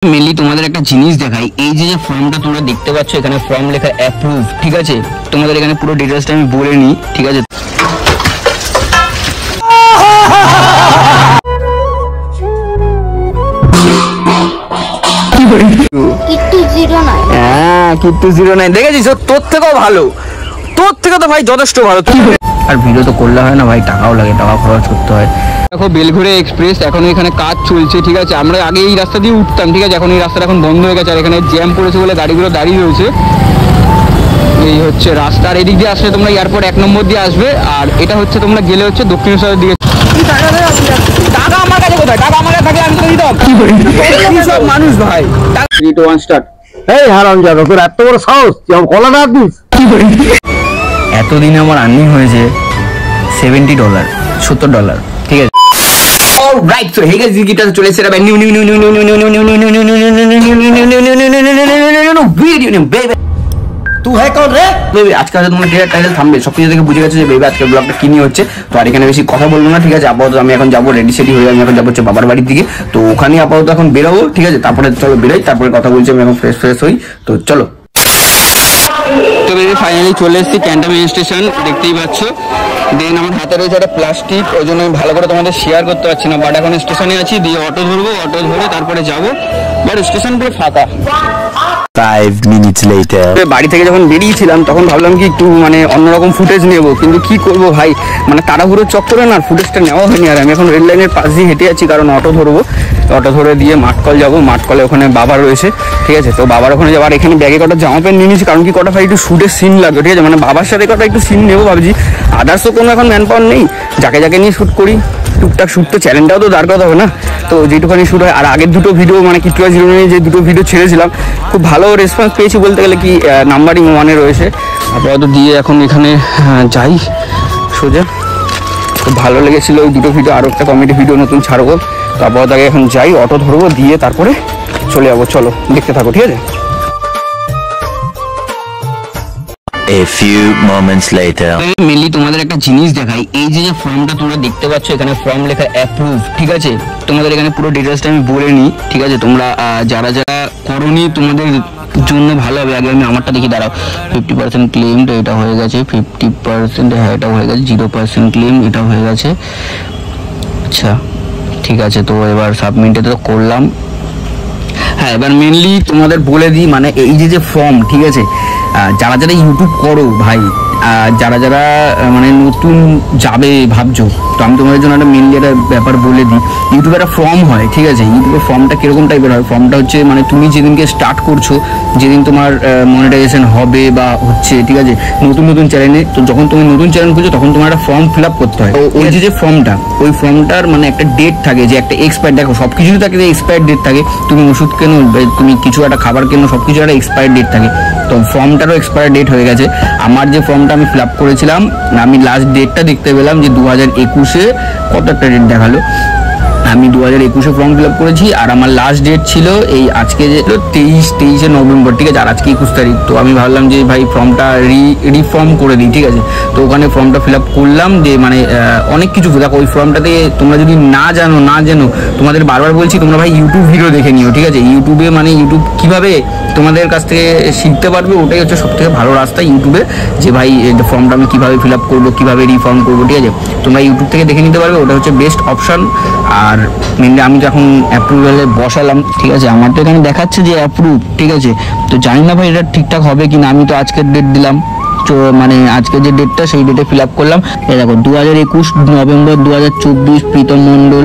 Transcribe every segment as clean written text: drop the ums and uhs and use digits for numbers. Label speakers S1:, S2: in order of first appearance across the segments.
S1: Mainly তোমাদের একটা জিনিস দেখাই, এই যে ফর্মটা তোমরা দেখতে পাচ্ছ এখানে ফর্ম লেখা অ্যাপ্রুভ, ঠিক আছে। তোমাদের এখানে পুরো ডিটেলসটা আমি বলে নিই, ঠিক আছে। কিট্টু 09 দেখেছিস, তোর থেকেও ভালো, তোর থেকে তো ভাই যথেষ্ট ভালো। আর ভিডিও তো করলে হয় না ভাই, টাকাও লাগে, টাকা খরচ করতে হয়। দেখো বেলঘড়িয়া এক্সপ্রেস এখন এখানে কাজ চলছে, ঠিক আছে। আমরা আগে এই রাস্তা দিয়ে উঠতাম, ঠিক আছে। এখন এই রাস্তাটা এখন বন্ধ হয়ে গেছে, আর এখানে জ্যাম পড়েছে বলে গাড়িগুলো দাঁড়িয়ে রয়েছে। এই হচ্ছে রাস্তা, আর এদিক দিয়ে আসলে তোমরা এয়ারপোর্ট 1 নম্বর দিয়ে আসবে, আর এটা হচ্ছে তোমরা গেলে হচ্ছে দক্ষিণেশ্বরের দিকে। টাকা আমার কাছে কোথায়? টাকা আমার কাছে থাকলে আমি তো দিতাম। সব মানুষ ভাই। 3 2 1 স্টার্ট।
S2: এই হারামজাদা, তোর এত বড় সাহস, তুই আমার কলা না দিস?
S1: এতদিনে আমার আর্নিং হয়েছে $70, $70, ঠিক আছে। Alright, so hey guys, guitar চলে এসেছে এটা নিউ ভিডিও নিউ বেবি।
S2: তুই হ্যাঁ কর রে
S1: বেবি। আজকে হয়তো তোমরা টাইটেল থামবে, সবকিছু দেখে বুঝে গেছে যে বেবি আজকের ব্লগটা কি নিয়ে হচ্ছে। তো আর এখানে বেশি কথা বলবো না, ঠিক আছে। আপাতত আমি এখন যাবো, রেডি সেডি হয়ে আমি এখন যাবো হচ্ছে বাবার বাড়ির দিকে। তো ওখানে আপাতত এখন বেরোবো, ঠিক আছে। তারপরে চলো বেরোই, তারপরে কথা বলছি। আমি এখন ফ্রেশ হই, তো চলো। তো বেবি ফাইনালি চলে এসেছি ক্যান্টনমেন্ট স্টেশন, দেখতেই পাচ্ছ। দেন আমার হাতে রয়েছে একটা প্লাস্টিক, ওই জন্য আমি ভালো করে তোমাদের শেয়ার করতে পারছি না। বাট এখন স্টেশনে আছি, দিয়ে অটো ধরবো, অটো ধরে তারপরে যাবো। বাট স্টেশন পুরো ফাঁকা।
S2: 5 minutes later
S1: বাড়ি থেকে যখন বেরিয়েছিলাম তখন ভাবলাম কি একটু মানে অন্যরকম ফুটেজ নেবো, কিন্তু কি করবো ভাই, মানে তাড়াহুড়োর চক্করে না ফুটেজটা নেওয়া হয়নি। আর আমি এখন রেল লাইনের পাশ দিয়ে হেঁটে আছি, কারণ অটো ধরবো। অটো ধরে দিয়ে মাঠকল যাবো, মাঠকলে ওখানে বাবা রয়েছে, ঠিক আছে। তো বাবার ওখানে যাবো। আর এখানে ব্যাগে কটা জামা প্যান্ট নিয়ে নিয়েছি, কারণ কি কটা ভাই একটু শুটের সিন লাগবে, ঠিক আছে। মানে বাবার সাথে কটা একটু সিন নেবো ভাবছি। আদার্স তো কোনো এখন ম্যান পাওয়ার নেই, যাকে যাকে নিয়ে শ্যুট করি টুকটাক। শ্যুট তো চ্যানেলটাও তো দাঁড় করাতে হবে না, তো যেটুখানি শ্যুট হয়। আর আগের দুটো ভিডিও মানে কিট্টু 09 যে দুটো ভিডিও ছেড়েছিলাম, খুব ভালো রেসপন্স পেয়েছি বলতে গেলে। কি নাম্বারিং 1-এ রয়েছে। আপাতত দিয়ে এখন এখানে যাই সোজা। খুব ভালো লেগেছিল ওই দুটো ভিডিও, আরও একটা কমেডি ভিডিও নতুন ছাড়বো। তো আপাতত আগে এখন যাই, অটো ধরবো, দিয়ে তারপরে চলে যাবো। চলো দেখতে থাকো, ঠিক আছে।
S2: A few moments later
S1: mainly তোমাদের একটা জিনিস দেখাই, এই যে ফর্মটা তোমরা দেখতে পাচ্ছ এখানে ফর্ম লেখা অ্যাপ্রুভ, ঠিক আছে। তোমাদের এখানে পুরো ডিটেলসটা আমি বলে নিই, ঠিক আছে। তোমরা যারা যারা করোনি তোমাদের জন্য ভালো হবে। আগে আমি আমারটা দেখি, দাঁড়াও। 50% ক্লেম, তো এটা হয়ে গেছে। 50%, হ্যাঁ এটা হয়ে গেছে। 0% ক্লেম, এটা হয়ে গেছে। আচ্ছা ঠিক আছে, তো এবার সাবমিটে তো করলাম। হ্যাঁ, এবার মেনলি তোমাদের বলে দিই, মানে এই যে ফর্ম, ঠিক আছে। যারা যারা ইউটিউব করো ভাই, যারা যারা মানে নতুন যাবে ভাবছো, তো আমি তোমাদের জন্য একটা মেনলি একটা ব্যাপার বলে দিই। ইউটিউবে একটা ফর্ম হয়, ঠিক আছে। ইউটিউবের ফর্মটা কিরকম টাইপের হয়? ফর্মটা হচ্ছে মানে তুমি যেদিনকে স্টার্ট করছো, যেদিন তোমার মনিটাইজেশন হবে বা হচ্ছে, ঠিক আছে, নতুন নতুন চ্যানেলে। তো যখন তুমি নতুন চ্যানেল খুঁজছো তখন তোমার একটা ফর্ম ফিল আপ করতে হয়। ওই যে ফর্মটা, ওই ফর্মটার মানে একটা ডেট থাকে, যে একটা এক্সপায়ার, দেখো সব কিছুই থাকে, এক্সপায়ার ডেট থাকে। তুমি ওষুধ কেনো, তুমি কিছু একটা খাবার কেনো, সব কিছু একটা এক্সপায়ার ডেট থাকে। তো ফর্মটারও এক্সপায়ার ডেট হয়ে গেছে। আমার যে ফর্মটা আমি ফিল আপ করেছিলাম, আমি লাস্ট ডেটটা দেখতে পেলাম যে 2021-এ কত একটা ডেট দেখালো। আমি 2021-এ ফর্ম ফিল আপ করেছি, আর আমার লাস্ট ডেট ছিল এই আজকে যে 23 নভেম্বর, ঠিক আছে। আর আজকে 21 তারিখ। তো আমি ভাবলাম যে ভাই ফর্মটা রিফর্ম করে দিই, ঠিক আছে। তো ওখানে ফর্মটা ফিল আপ করলাম, যে মানে অনেক কিছু দেখো ওই ফর্মটাতে। তোমরা যদি না জানো তোমাদের বারবার বলছি, তোমরা ভাই ইউটিউব ভিডিও দেখে নিও, ঠিক আছে। ইউটিউবে মানে ইউটিউব কিভাবে তোমাদের কাছ থেকে শিখতে পারবে, ওটাই হচ্ছে সব থেকে ভালো রাস্তা ইউটিউবে, যে ভাই ফর্মটা আমি কীভাবে ফিল আপ করবো, কীভাবে রিফর্ম করবো, ঠিক আছে। তোমরা ইউটিউব থেকে দেখে নিতে পারবে, ওটা হচ্ছে বেস্ট অপশান। আর মেনলি আমি যখন অ্যাপ্রুভালে বসালাম, ঠিক আছে, আমার তো এখানে দেখাচ্ছে যে অ্যাপ্রুভ, ঠিক আছে। তো জানি না ভাই এটা ঠিকঠাক হবে কি না। আমি তো আজকের ডেট দিলাম, মানে আজকে যে ডেটটা সেই ডেটে ফিল আপ করলাম। এই দেখো 2021 নভেম্বর 2024 প্রীতম মণ্ডল।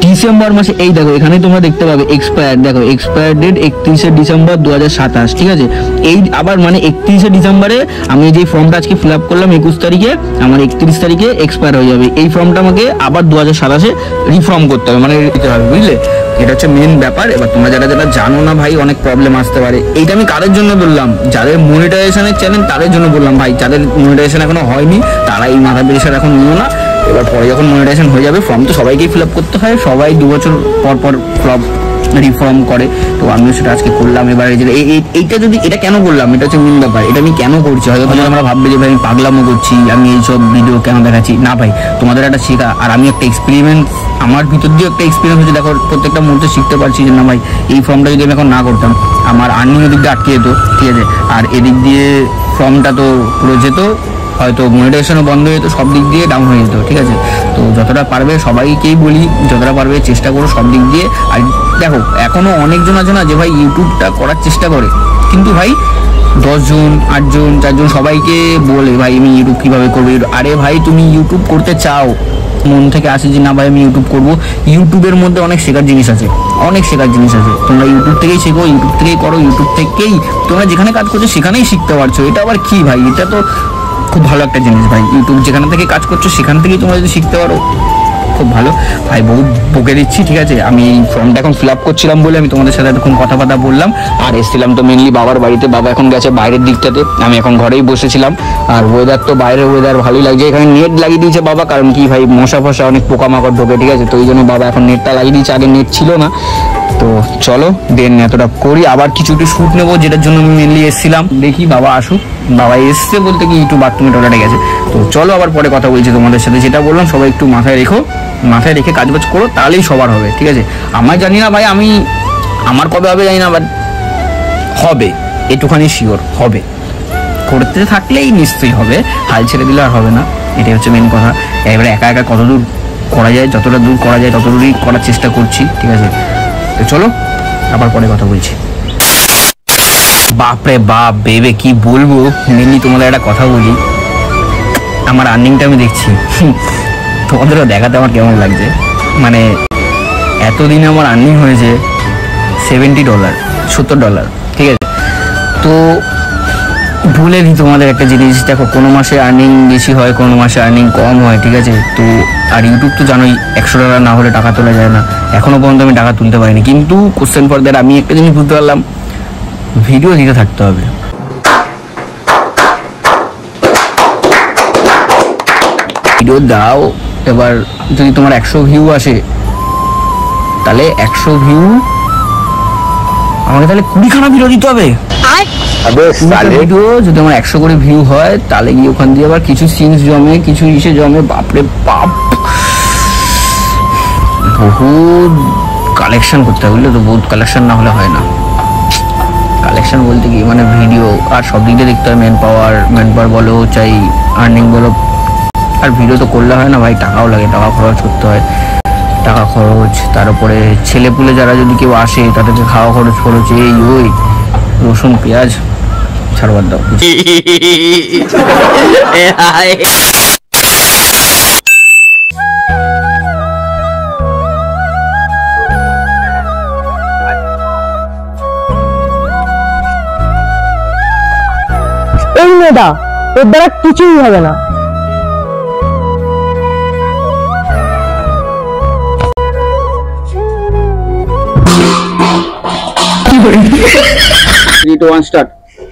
S1: ডিসেম্বর মাসে এই দেখো এখানে তোমরা দেখতে পাবে এক্সপায়ার, দেখো এক্সপায়ার ডেট 31শে ডিসেম্বর 2027, ঠিক আছে। এই আবার মানে 31শে ডিসেম্বরে আমি যে ফর্মটা আজকে ফিল আপ করলাম 21 তারিখে, আমার 31 তারিখে এক্সপায়ার হয়ে যাবে। এই ফর্মটা আমাকে আবার 2027-এ রিফর্ম করতে হবে, মানে দিতে হবে, বুঝলে। এটা হচ্ছে মেন ব্যাপার। এবার তোমরা যারা যারা জানো না ভাই, অনেক প্রবলেম আসতে পারে। এইটা আমি কাদের জন্য বললাম? যাদের মনিটাইজেশনের চ্যানেল তাদের জন্য বললাম ভাই। যাদের মনিটাইজেশন এখনো হয়নি তারা এই মাথা পেরেশান এখন নিও না। এবার পরে যখন মনিটাইজেশন হয়ে যাবে, ফর্ম তো সবাইকেই ফিল আপ করতে হয়, সবাই 2 বছর পর পর রিফর্ম করে। তো আমিও সেটা আজকে করলাম। এবার এইটা যদি এটা কেন করলাম, এটা হচ্ছে মেন ব্যাপার। এটা আমি কেন করছি, হয়তো আমরা ভাববে যে ভাই আমি পাগলামো করছি, আমি এইসব ভিডিও কেন দেখাচ্ছি। না ভাই, তোমাদের একটা শেখা, আর আমি একটা এক্সপেরিমেন্ট, আমার ভিতর দিয়ে একটা এক্সপিরিয়েন্স হচ্ছে। দেখো প্রত্যেকটা মুহূর্তে শিখতে পারছি যে না ভাই এই ফর্মটা যদি আমি এখন না করতাম আমার আর্নিং এদিক দিয়ে আটকে যেত, ঠিক আছে, আর এদিক দিয়ে ফর্মটা তো পুরো যেত, হয়তো মনিটাইজেশনও বন্ধ হয়ে যেত, সব দিক দিয়ে ডাউন হয়ে যেত, ঠিক আছে। তো যতটা পারবে সবাইকেই বলি, যতটা পারবে চেষ্টা করো সব দিক দিয়ে। আর দেখো এখনো অনেকজন আছে না যে ভাই ইউটিউবটা করার চেষ্টা করে, কিন্তু ভাই 10 জন 8 জন 4 জন সবাইকে বলে ভাই আমি ইউটিউব কীভাবে করবো। আরে ভাই তুমি ইউটিউব করতে চাও, মন থেকে আসে যে না ভাই আমি ইউটিউব করবো, ইউটিউবের মধ্যে অনেক শেখার জিনিস আছে, অনেক শেখার জিনিস আছে। তোমরা ইউটিউব থেকেই শেখো, ইউটিউব থেকেই করো, ইউটিউব থেকেই তোমরা যেখানে কাজ করছো সেখানেই শিখতে পারছো। এটা আবার কি ভাই, এটা তো খুব ভালো একটা জিনিস ভাই। ইউটিউব যেখানে থেকে কাজ করছো সেখান থেকেই তোমরা যদি শিখতে পারো খুব ভালো ভাই। বহুত বকে দিচ্ছি, ঠিক আছে। আমি ফর্মটা এখন ফিল আপ করছিলাম বলে আমি তোমাদের সাথে এতক্ষণ কথাবার্তা বললাম। আর এসেছিলাম তো মেনলি বাবার বাড়িতে, বাবা এখন গেছে বাইরের দিকটাতে, আমি এখন ঘরেই বসেছিলাম। আর ওয়েদার তো বাইরের ওয়েদার ভালোই লাগছে। এখানে নেট লাগিয়ে দিয়েছে বাবা, কারণ কি ভাই মশা ফশা অনেক পোকামাকড় ঢোকে, ঠিক আছে। তো এই জন্য বাবা এখন নেটটা লাগিয়ে দিয়েছে, আগে নেট ছিল না। তো চলো দেন এতটা করি, আবার কিছু একটু শ্যুট নেবো, যেটার জন্য আমি মেনলি এসেছিলাম। দেখি বাবা আসুক, বাবা এসছে বলতে কি একটু বাথরুমে টয়লেটে গেছে। তো চলো আবার পরে কথা বলছি তোমাদের সাথে। যেটা বললাম সবাই একটু মাথায় রেখে কাজবাজ করো, তাহলেই সবার হবে, ঠিক আছে। আমার জানি না ভাই, আমার কবে হবে জানি না, বাট হবে, এটুখানি শিওর হবে। করতে থাকলেই নিশ্চয়ই হবে, হাল ছেড়ে দিলে আর হবে না, এটাই হচ্ছে মেন কথা। এবারে একা একা কতদূর করা যায়, যতটা দূর করা যায় ততদূরই করার চেষ্টা করছি, ঠিক আছে। তো চলো আবার পরে কথা বলছি। বাপরে বাপ বেবে কি বলবো, মেনলি তোমাদের একটা কথা বলি, আমার আর্নিংটা আমি দেখছি, তোমাদেরও দেখাতে আমার কেমন লাগছে। মানে এতদিনে আমার আর্নিং হয়েছে $70, $70, ঠিক আছে। তো বলে দিই তোমাদের একটা জিনিস, দেখো কোনো মাসে আর্নিং বেশি হয়, কোনো মাসে আর্নিং কম হয়, ঠিক আছে। তো আর ইউটিউব তো জানোই $100 না হলে টাকা তোলা যায় না। এখনও পর্যন্ত আমি টাকা তুলতে পারিনি, কিন্তু কোশ্চেন ফর দ্যাট আমি একটা জিনিস বুঝতে পারলাম, ভিডিও দিতে থাকতে হবে। ভিডিও দাও, এবার যদি তোমার 100 ভিউ আসে তাহলে 100 ভিউ আমাকে তাহলে 20খানা ভিডিও দিতে হবে। ভিডিও যদি আমার 100 করে ভিউ হয় তাহলে গিয়ে ওখান দিয়ে আবার কিছু সিনস জমে, কিছু ইসে জমে, বাপরে বাপ বহুত কালেকশন করতে হবে, বুঝলে তো। বহুত কালেকশন না হলে হয় না। কালেকশন বলতে কি মানে ভিডিও আর সব দিক দিয়ে দেখতে হয়, ম্যান পাওয়ার বলো, চাই আর্নিং বলো। আর ভিডিও তো করলে হয় না ভাই, টাকাও লাগে, টাকা খরচ করতে হয়, টাকা খরচ, তার উপরে ছেলেপুলে যারা যদি কেউ আসে তাদেরকে খাওয়া খরচ, এই ওই রসুন পেঁয়াজ ছাড়বার দাও।
S3: এই মেয়েটা, এর দ্বারা কিছুই হবে না।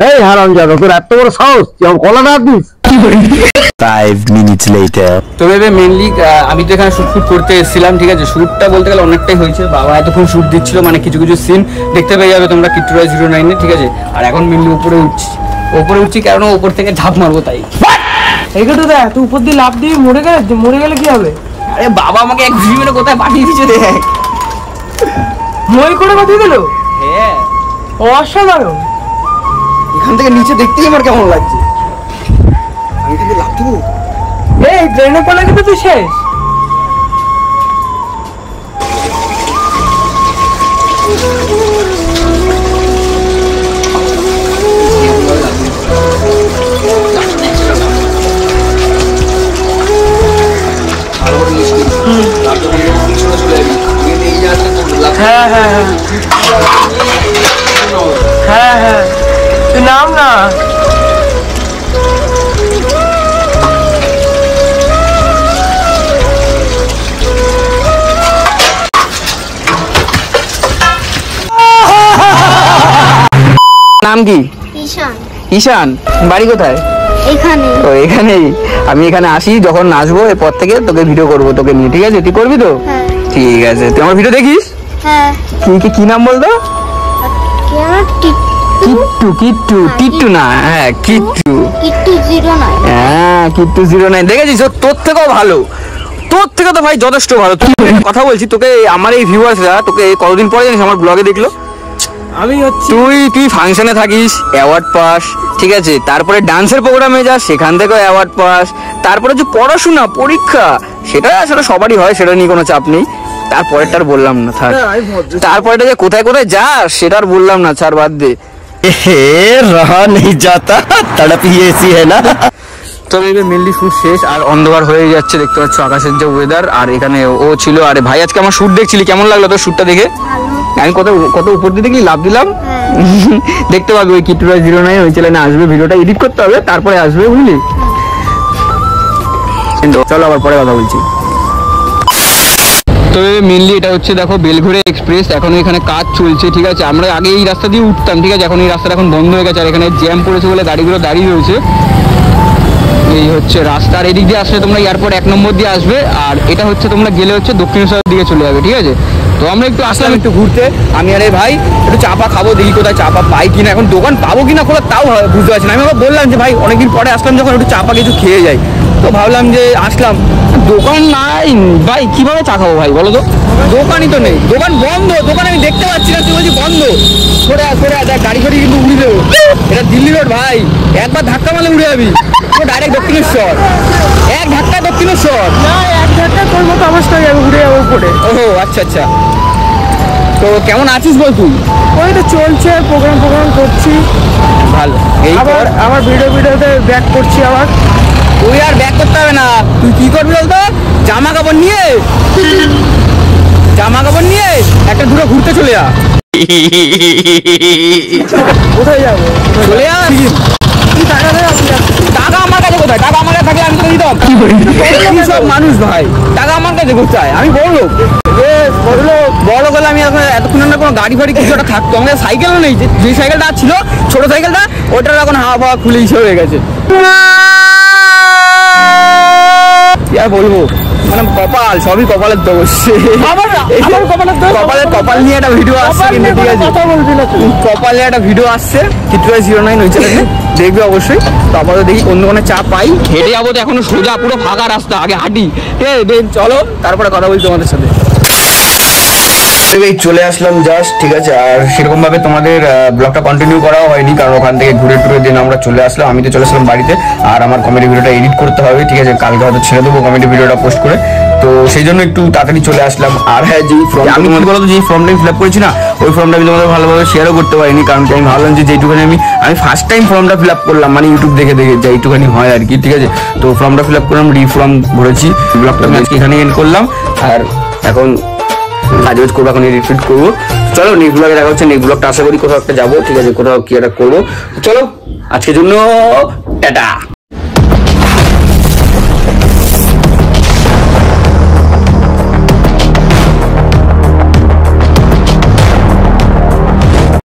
S2: এই হারামজাদা, তোর এত বড় সাহস, তুই আমার কলা না দিস।
S4: 5 minutes later.
S1: তো ভেবে মেনলি আমি তো এখানে শুট করতে এসেছিলাম, ঠিক আছে। শ্যুটটা বলতে গেলে অনেকটাই হয়েছে, বাবা এতক্ষণ শ্যুট দিচ্ছিল, মানে কিছু সিন দেখতে পেয়ে যাবে তোমরা কিট্টুরাই 09-এ, ঠিক আছে। আর এখন মেনলি উপরে উঠছি কারণ উপর থেকে ঝাঁপ মারবো তাই।
S3: এইটা দেখ, তুই উপর দিয়ে লাফ দিয়ে মরে গেলে কি হবে?
S1: আরে বাবা আমাকে এক ঘুষি মেরে কোথায় পাঠিয়ে দিচ্ছে দেখ।
S3: মই করে পাঠিয়ে দিল?
S1: হ্যাঁ,
S3: অসাধারণ।
S1: এখান থেকে নিচে দেখতেই আমার কেমন লাগছে। আমি কিন্তু লাফ দেবো।
S3: এই ট্রেনে পড়লে কিন্তু তুই শেষ। হ্যাঁ হ্যাঁ হ্যাঁ হ্যাঁ, তুই নাম না।
S1: নাম কি?
S5: ঈশান।
S1: ঈশান, বাড়ি কোথায়?
S5: এখানে।
S1: তো এখানেই, আমি এখানে আসি যখন নাচবো এরপর থেকে তোকে ভিডিও করবো তোকে নিয়ে, ঠিক আছে? তুই করবি তো?
S5: হ্যাঁ।
S1: ঠিক আছে, তুই আমার ভিডিও দেখিস?
S5: হ্যাঁ
S1: কি নাম বলতো?
S5: কেন
S1: কিট্টু না, হ্যাঁ কিট্টু।
S5: কিট্টু 09
S1: হ্যাঁ কিট্টু 09 দেখেছিস? তোর থেকেও ভালো, তোর থেকে তো ভাই যথেষ্ট ভালো। তুই কথা বলছি তোকে, আমার এই ভিউয়ার্সরা তোকে কতদিন পরে জানিস আমার ব্লগে দেখলো?
S3: আমি হচ্ছে
S1: তুই ফাংশনে থাকিস, অ্যাওয়ার্ড পাস, ঠিক আছে, তারপরে ডান্সের প্রোগ্রামে যাস, সেখান থেকেও অ্যাওয়ার্ড পাস, তারপরে যে পড়াশোনা পরীক্ষা সেটা আসলে সবারই হয়, সেটা নিয়ে কোনো চাপ নেই। তারপরেরটা আর বললাম না, থাক। তারপরেটা যে কোথায় কোথায় যাস সেটা আর বললাম না, ছাড়, বাদ দে।
S4: रहा नहीं जाता, तड़प ही ऐसी है ना।
S1: তবে এবার মেনলি শুট শেষ আর অন্ধকার হয়ে যাচ্ছে, দেখতে পাচ্ছ আকাশের যে ওয়েদার। আর এখানে ও ছিল। আরে ভাই আজকে আমার শুট দেখছিলি, কেমন লাগলো তোর শুটটা দেখে? আমি কত উপর দিয়ে দেখলি, লাভ দিলাম। দেখতে পাবি ওই কিট্টুরা 09 ওই চ্যানেলে আসবে, ভিডিওটা এডিট করতে হবে তারপরে আসবে, বুঝলি? চলো আবার পরে কথা বলছি। তো মেনলি এটা হচ্ছে দেখো বেলঘড়িয়া এক্সপ্রেস, এখন এখানে কাজ চলছে, ঠিক আছে। আমরা আগে এই রাস্তা দিয়ে উঠতাম, ঠিক আছে, এখন এই রাস্তাটা এখন বন্ধ হয়ে গেছে আর এখানে জ্যাম পড়েছে বলে গাড়িগুলো দাঁড়িয়ে রয়েছে। এই হচ্ছে রাস্তার এদিক দিয়ে আসলে তোমরা এয়ারপোর্ট 1 নম্বর দিয়ে আসবে, আর এটা হচ্ছে তোমরা গেলে হচ্ছে দক্ষিণেশ্বরের দিকে চলে যাবে, ঠিক আছে। তো আমরা একটু আসলাম একটু ঘুরতে, আমি আর এই ভাই একটু চাপা খাবো, দেখি কোথায় চাপা পাই কিনা, এখন দোকান পাবো কিনা খোলা তাও বুঝতে পারছি না। আমি আবার বললাম যে ভাই অনেকদিন পরে আসলাম যখন একটু চাপা কিছু খেয়ে যাই, তো ভাবলাম যে আসলাম, দোকান নাই ভাই, কিভাবে চা খাবো ভাই বলো তো? দোকানই তো নেই, দোকান বন্ধ, দোকান আমি দেখতে পাচ্ছি না, তুই বলছি বন্ধ। সরে দেখ গাড়ি ফাড়ি কিন্তু উড়ে দেবো, এটা দিল্লি রোড ভাই, একবার ধাক্কা মারলে উড়ে যাবি, তো ডাইরেক্ট দক্ষিণেশ্বর, এক ধাক্কা দক্ষিণেশ্বর।
S3: না, এক ঘন্টা তোর মতো অবস্থা হয়ে যাবে, উড়ে যাবো উপরে।
S1: ও আচ্ছা আচ্ছা, তো কেমন আছিস বল তুই?
S3: ওই তো চলছে, প্রোগ্রাম করছি,
S1: ভালো। এই
S3: আবার ভিডিওতে ব্যাক করছি আবার।
S1: তুই আর ব্যাক করতে হবে না, তুই কি করবি বলতো? জামা কাপড় নিয়ে একটা দুটো ঘুরতে চলে যা।
S3: কোথায় যাবো?
S1: চলে যা।
S3: তুই টাকা দে, আমি যাচ্ছি।
S1: টাকা আমার কাছে কোথায়? টাকা আমার কাছে থাকলে আমি তোকে দিতাম। কি সব মানুষ ভাই, টাকা আমার কাছে কোথায়? আমি বড় লোক, বড় গেলে আমি এতক্ষণ না কোনো গাড়ি ফাড়ি কিছু একটা থাকতো, আমাদের সাইকেলও নেই, যে সাইকেলটা ছিল ছোট সাইকেলটা, ওটার এখন হাওয়া খুলে হিসেবে হয়ে গেছে। কি আর বলবো, মানে কপাল, সবই কপালের দোষ। কপাল নিয়ে একটা ভিডিও আসছে কিন্তু, ঠিক আছে, কপালে একটা ভিডিও আসছে কিট্টুরা 09 ওই চ্যানেলে, দেখবে অবশ্যই। তো আপাতত দেখি অন্য কোনো চা পাই, হেঁটে যাবো তো, এখনো সোজা পুরো ফাঁকা রাস্তা, আগে হাঁটি, চলো তারপরে কথা বলছি তোমাদের সাথে। চলে আসলাম জাস্ট, ঠিক আছে, আর সেরকম ভাবে তোমাদের ব্লগটা কন্টিনিউ করাও হয়নি, কারণ ওখান থেকে ঘুরে দিন আমরা চলে আসলাম। আমি তো চলে আসলাম বাড়িতে, আর আমার কমেডি ভিডিওটা এডিট করতে হবে, ঠিক আছে, কালকে হয়তো ছেড়ে দেবো কমেডি ভিডিওটা পোস্ট করে, তো সেই জন্য একটু তাড়াতাড়ি চলে আসলাম। আর হ্যাঁ, যেই ফর্ম আমি বলো তো, যেই ফর্মটা ফিল আপ করেছি না, ওই ফর্মটা আমি তোমাদের ভালোভাবে শেয়ারও করতে পারিনি, কারণ আমি ভাবলাম যে যেটুখানি আমি ফার্স্ট টাইম ফর্মটা ফিল আপ করলাম, মানে ইউটিউব দেখে যে এইটুখানি হয় আর কি, ঠিক আছে। তো ফর্মটা ফিল আপ করলাম, রিফর্ম ভরেছি, ব্লগটা আমি আজকে এখানে এন্ড করলাম, আর এখন কাজ করবো, এখন রিপিট করবো। চলো নেক্সট ব্লগে দেখা হচ্ছে, নেক্সট ব্লগটা আশা করি কোথাও একটা যাবো, ঠিক আছে, কোথাও কি একটা করবো। চলো আজকের জন্য টাটা।